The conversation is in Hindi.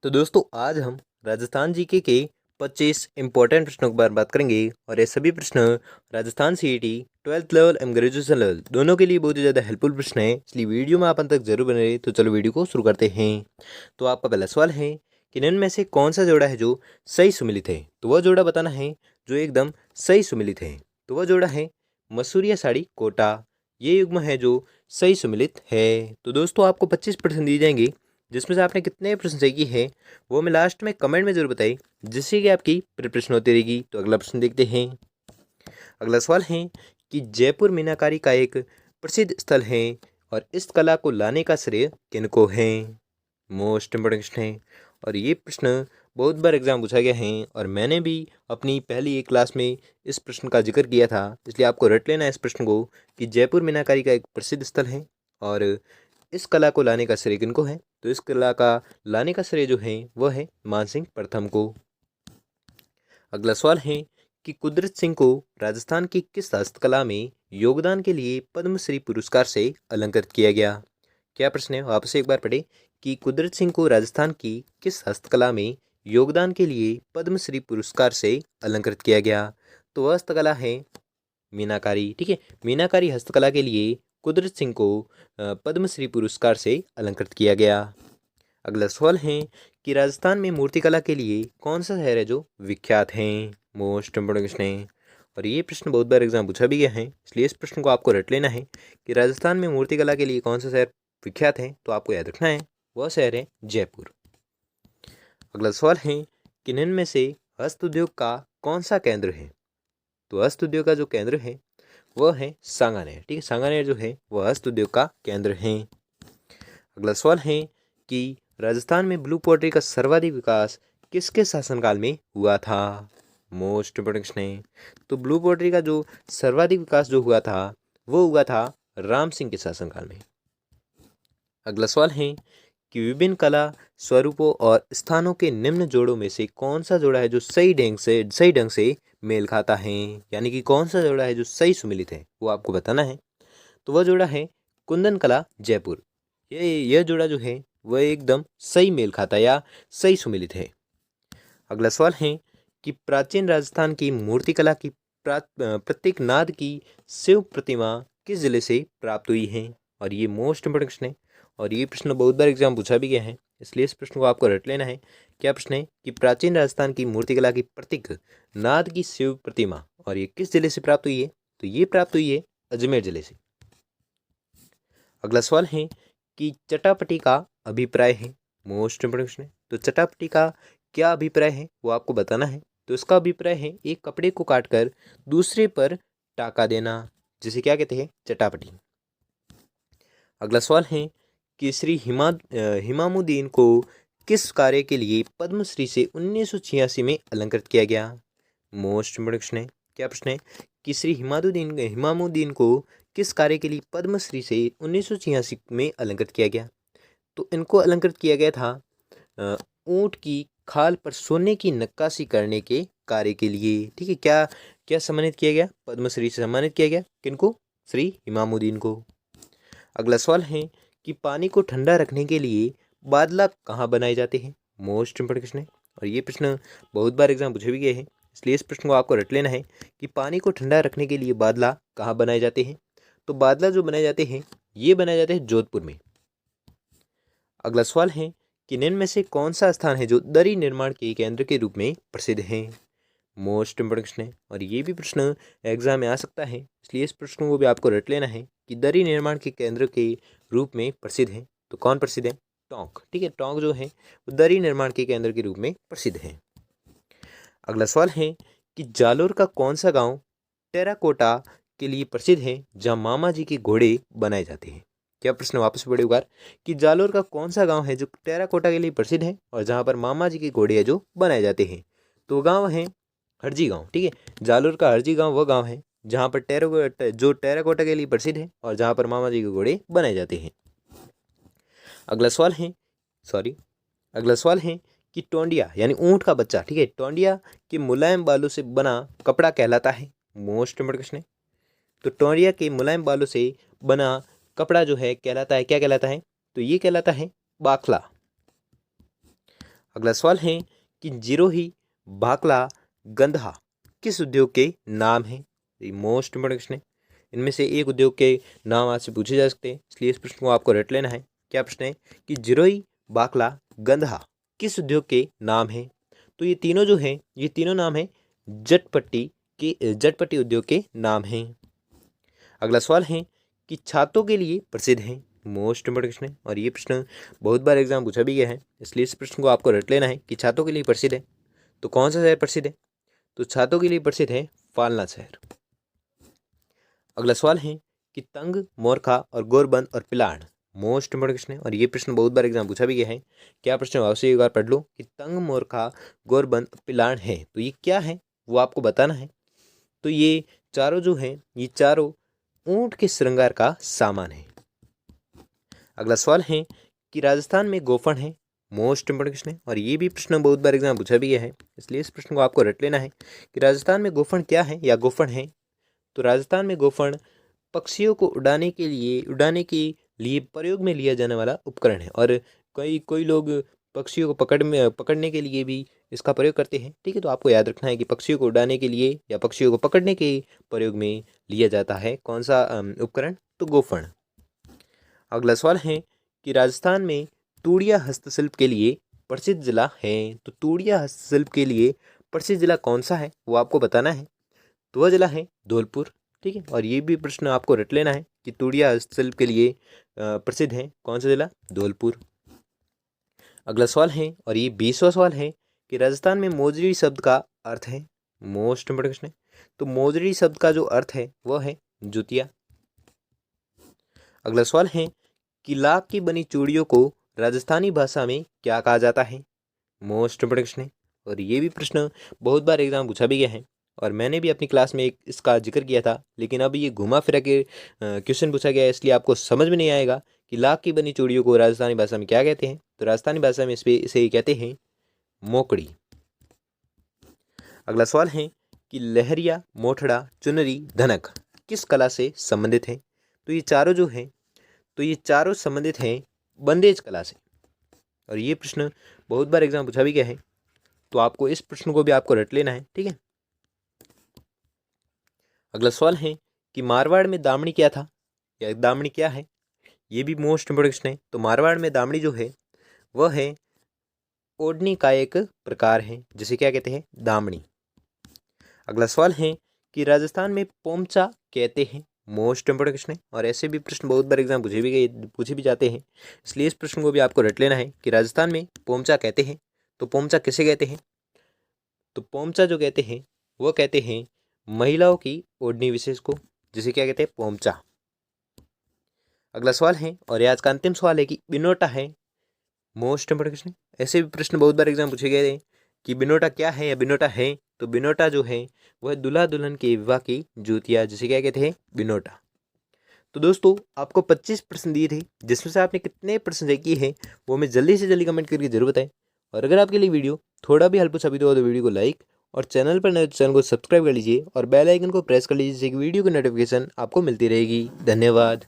तो दोस्तों आज हम राजस्थान जीके के 25 इंपॉर्टेंट प्रश्नों के बारे में बात करेंगे और ये सभी प्रश्न राजस्थान सीईटी 12th लेवल एवं ग्रेजुएशन लेवल दोनों के लिए बहुत ही ज़्यादा हेल्पफुल प्रश्न है, इसलिए वीडियो में आप अंत तक जरूर बने रहिए। तो चलो वीडियो को शुरू करते हैं। तो आपका पहला सवाल है कि निम्न में से कौन सा जोड़ा है जो सही सुमिलित है। तो वह जोड़ा बताना है जो एकदम सही सुमिलित है। तो वह जोड़ा है मसूरिया साड़ी कोटा। ये युग्म है जो सही सुमिलित है। तो दोस्तों आपको 25% दिए जाएंगे, जिसमें से आपने कितने प्रश्न सही की है वो मैं लास्ट में कमेंट में जरूर बताइए, जिससे कि आपकी प्रिपरेशन होती रहेगी। तो अगला प्रश्न देखते हैं। अगला सवाल है कि जयपुर मीनाकारी का एक प्रसिद्ध स्थल है और इस कला को लाने का श्रेय किनको है। मोस्ट इम्पोर्टेंट प्रश्न है और ये प्रश्न बहुत बार एग्जाम पूछा गया है और मैंने भी अपनी पहली एक क्लास में इस प्रश्न का जिक्र किया था, इसलिए आपको रट लेना है इस प्रश्न को कि जयपुर मीनाकारी का एक प्रसिद्ध स्थल है और इस कला को लाने का श्रेय किनको है। तो इस कला का लाने का श्रेय जो है वह है मानसिंह प्रथम को। अगला सवाल है कि कुदरत सिंह को राजस्थान की किस हस्तकला में योगदान के लिए पद्मश्री पुरस्कार से अलंकृत किया गया। क्या प्रश्न है, वापस एक बार पढ़े कि कुदरत सिंह को राजस्थान की किस हस्तकला में योगदान के लिए पद्मश्री पुरस्कार से अलंकृत किया गया। तो वह हस्तकला है मीनाकारी। ठीक है, मीनाकारी हस्तकला के लिए कुदरत सिंह को पद्मश्री पुरस्कार से अलंकृत किया गया। अगला सवाल है कि राजस्थान में मूर्तिकला के लिए कौन सा शहर है जो विख्यात है। मोस्ट इम्पोर्टेंट क्वेश्चन है और ये प्रश्न बहुत बार एग्जाम पूछा भी गया है, इसलिए इस प्रश्न को आपको रट लेना है कि राजस्थान में मूर्तिकला के लिए कौन सा शहर विख्यात है। तो आपको याद रखना है वह शहर है जयपुर। अगला सवाल है कि निम्न में से हस्त उद्योग का कौन सा केंद्र है। तो हस्त उद्योग का जो केंद्र है वह है सांगानेर। ठीक है, सांगानेर जो है वह हस्त उद्योग का केंद्र है। अगला सवाल है कि राजस्थान में ब्लू पोल्ट्री का सर्वाधिक विकास किसके शासनकाल में हुआ था। मोस्ट इम्पोर्टेंट क्वेश्चन है। तो ब्लू पोल्ट्री का जो सर्वाधिक विकास जो हुआ था वो हुआ था राम सिंह के शासनकाल में। अगला सवाल है कि विभिन्न कला स्वरूपों और स्थानों के निम्न जोड़ों में से कौन सा जोड़ा है जो सही ढंग से मेल खाता है, यानी कि कौन सा जोड़ा है जो सही सुमिलित है, वो आपको बताना है। तो वह जोड़ा है कुंदन कला जयपुर। यह जोड़ा जो है वह एकदम सही मेल खाता या सही सुमिलित है। अगला सवाल है कि प्राचीन राजस्थान की मूर्तिकला की प्रत्येक नाद की शिव प्रतिमा किस जिले से प्राप्त हुई है। और ये मोस्ट इंपोर्टेंट क्वेश्चन है और ये प्रश्न बहुत बार एग्जाम पूछा भी गया है, इसलिए इस प्रश्न को आपको रट लेना है। क्या प्रश्न है कि प्राचीन राजस्थान की मूर्तिकला की प्रतीक नाद की शिव प्रतिमा और ये किस जिले से प्राप्त हुई है। तो ये प्राप्त हुई है अजमेर जिले से। अगला सवाल है कि चटापटी का अभिप्राय है। मोस्ट इंपोर्टेंट क्वेश्चन है। तो चटापटी का क्या अभिप्राय है वो आपको बताना है। तो इसका अभिप्राय है एक कपड़े को काटकर दूसरे पर टाका देना, जिसे क्या कहते हैं चटापटी। अगला सवाल है कि श्री हिमामुद्दीन को किस कार्य के लिए पद्मश्री से 1986 में अलंकृत किया गया। मोस्ट इंपोर्टेंट क्वेश्चन है। क्या प्रश्न है कि श्री हिमामुद्दीन को किस कार्य के लिए पद्मश्री से 1986 में अलंकृत किया गया। तो इनको अलंकृत किया गया था ऊंट की खाल पर सोने की नक्काशी करने के कार्य के लिए। ठीक है, क्या क्या सम्मानित किया गया, पद्मश्री से सम्मानित किया गया किनको, श्री हिमामुद्दीन को। अगला सवाल है कि पानी को ठंडा रखने के लिए बादला कहाँ बनाए जाते हैं। मोस्ट इंपोर्टेंट क्वेश्चन है और ये प्रश्न बहुत बार एग्जाम पूछे भी गए हैं, इसलिए इस प्रश्न को आपको रट लेना है कि पानी को ठंडा रखने के लिए बादला कहाँ बनाए जाते हैं। तो बादला जो बनाए जाते हैं ये बनाए जाते हैं जोधपुर में। अगला सवाल है कि निम्न में से कौन सा स्थान है जो दरी निर्माण के केंद्र के रूप में प्रसिद्ध है। मोस्ट इंपोर्टेंट क्वेश्चन है और ये भी प्रश्न एग्जाम में आ सकता है, इसलिए इस प्रश्न को भी आपको रट लेना है कि दरी निर्माण के केंद्र के रूप में प्रसिद्ध है। तो कौन प्रसिद्ध है, टोंक। ठीक है, टोंक जो है वो दरी निर्माण के केंद्र के रूप में प्रसिद्ध है। अगला सवाल है कि जालोर का कौन सा गांव टेराकोटा के लिए प्रसिद्ध है जहां मामा जी के घोड़े बनाए जाते हैं। क्या प्रश्न, वापस पढ़े एक बार कि जालोर का कौन सा गांव है जो टेराकोटा के लिए प्रसिद्ध है और जहां पर मामा जी के घोड़े है जो बनाए जाते हैं। तो वो गाँव है हरजी गांव। ठीक है, जालोर का हरजी गांव वह गांव है जहां पर टेराकोटा के लिए प्रसिद्ध है और जहां पर मामा जी के घोड़े बनाए जाते हैं। अगला सवाल है अगला सवाल है कि टोंडिया यानी ऊंट का बच्चा, ठीक है, टोंडिया के मुलायम बालों से बना कपड़ा कहलाता है। मोस्ट इंपोर्टेंट क्वेश्चन है। तो टोंडिया के मुलायम बालों से बना कपड़ा जो है कहलाता है, क्या कहलाता है। तो ये कहलाता है बाखला। अगला सवाल है कि जिरोही, भाकला, गंधा किस उद्योग के नाम हैं? ये मोस्ट इंपोर्टेंट क्वेश्चन है। इनमें से एक उद्योग के नाम आपसे पूछे जा सकते हैं, इसलिए इस प्रश्न को आपको रट लेना है। क्या प्रश्न है कि जिरोही, भाकला, गंधा किस उद्योग के नाम हैं? तो ये तीनों जो हैं, ये तीनों नाम हैं जटपटी उद्योग के नाम हैं। अगला सवाल है कि छातों के लिए प्रसिद्ध हैं। मोस्ट इंपोर्टेंट क्वेश्चन है और ये प्रश्न बहुत बार एग्जाम पूछा भी गया है, इसलिए इस प्रश्न को आपको रट लेना है कि छातों के लिए प्रसिद्ध है। तो कौन सा शहर प्रसिद्ध है? तो छातों के लिए प्रसिद्ध है फालना शहर। अगला सवाल है कि तंग, मोरखा और गोरबंद और पिलाड़ मोस्ट इंपोर्टेंट क्वेश्चन है और ये प्रश्न बहुत बार एग्जाम पूछा भी गया है। क्या प्रश्न अवश्य एक बार पढ़ लो कि तंग, मोरखा, गोरबंद, पिलाड़ है, तो ये क्या है वो आपको बताना है। तो ये चारों जो हैं, ये चारों ऊंट के श्रृंगार का सामान है। अगला सवाल है कि राजस्थान में गोफन है। मोस्ट इंपोर्टेंट क्वेश्चन है और ये भी प्रश्न बहुत बार एग्जाम पूछा भी गया है, इसलिए इस प्रश्न को आपको रट लेना है कि राजस्थान में गोफन क्या है या गोफन है। तो राजस्थान में गोफन पक्षियों को उड़ाने के लिए प्रयोग में लिया जाने वाला उपकरण है और कोई लोग पक्षियों को पकड़ने के लिए भी इसका प्रयोग करते हैं। ठीक है, तो आपको याद रखना है कि पक्षियों को उड़ाने के लिए या पक्षियों को पकड़ने के प्रयोग में लिया जाता है कौन सा उपकरण? तो गोफन। अगला सवाल है कि राजस्थान में तूड़िया हस्तशिल्प के लिए प्रसिद्ध जिला है। तो तूड़िया हस्तशिल्प के लिए प्रसिद्ध जिला कौन सा है वो आपको बताना है। तो वह जिला है धौलपुर। ठीक है, और ये भी प्रश्न आपको रट लेना है कि तूड़िया हस्तशिल्प के लिए प्रसिद्ध है कौन सा जिला? धौलपुर। अगला सवाल है और ये 20वां सवाल है कि राजस्थान में मोजरी शब्द का अर्थ है। मोस्ट इंपोर्टेंट क्वेश्चन है। तो मोजरी शब्द का जो अर्थ है वह है जुतिया। अगला सवाल है कि लाख की बनी चूड़ियों को राजस्थानी भाषा में क्या कहा जाता है? मोस्ट इंपोर्टेंट क्वेश्चन है और ये भी प्रश्न बहुत बार एग्जाम पूछा भी गया है और मैंने भी अपनी क्लास में एक इसका जिक्र किया था, लेकिन अब ये घुमा फिरा के क्वेश्चन पूछा गया है, इसलिए आपको समझ में नहीं आएगा कि लाख की बनी चूड़ियों को राजस्थानी भाषा में क्या कहते हैं। तो राजस्थानी भाषा में इसे कहते हैं मोकड़ी। अगला सवाल है कि लहरिया, मोठड़ा, चुनरी, धनक किस कला से संबंधित है? तो ये चारों संबंधित हैं बंदेज कला से और ये प्रश्न बहुत बार एग्जाम पूछा भी गया है, तो आपको इस प्रश्न को भी आपको रट लेना है। ठीक है, अगला सवाल है कि मारवाड़ में दामड़ी क्या था या दामड़ी क्या है? ये भी मोस्ट इंपोर्टेंट क्वेश्चन है। तो मारवाड़ में दामड़ी जो है वह है ओढ़नी का एक प्रकार है जिसे क्या कहते हैं? दामड़ी। अगला सवाल है कि राजस्थान में पोमचा कहते हैं। मोस्ट इंपोर्टेंट क्वेश्चन है और ऐसे भी प्रश्न बहुत बार एग्जाम पूछे भी जाते हैं, इसलिए इस प्रश्न को भी आपको रट लेना है कि राजस्थान में पोमचा कहते हैं। तो पोमचा किसे कहते हैं? तो पोमचा जो कहते हैं वो कहते हैं महिलाओं की ओढ़नी विशेष को, जिसे क्या कहते हैं? पोमचा। अगला सवाल है और ये आज का अंतिम सवाल है कि बिनोटा है। मोस्ट इंपोर्टेंट क्वेश्चन है। ऐसे भी प्रश्न बहुत बार एग्जाम पूछे गए हैं कि बिनोटा क्या है या बिनोटा है। तो बिनोटा जो है वह दूल्हा दुल्हन के विवाह की जूतिया, जिसे क्या कहते हैं? बिनोटा। तो दोस्तों आपको 25 प्रश्न दिए थे, जिसमें से आपने कितने प्रश्न तय किए हैं वो हमें जल्दी से जल्दी कमेंट करके जरूर बताएं। और अगर आपके लिए वीडियो थोड़ा भी हेल्पफुल साबित हो तो वीडियो को लाइक और चैनल पर नए चैनल को सब्सक्राइब कर लीजिए और बेल आइकन को प्रेस कर लीजिए जिससे कि वीडियो की नोटिफिकेशन आपको मिलती रहेगी। धन्यवाद।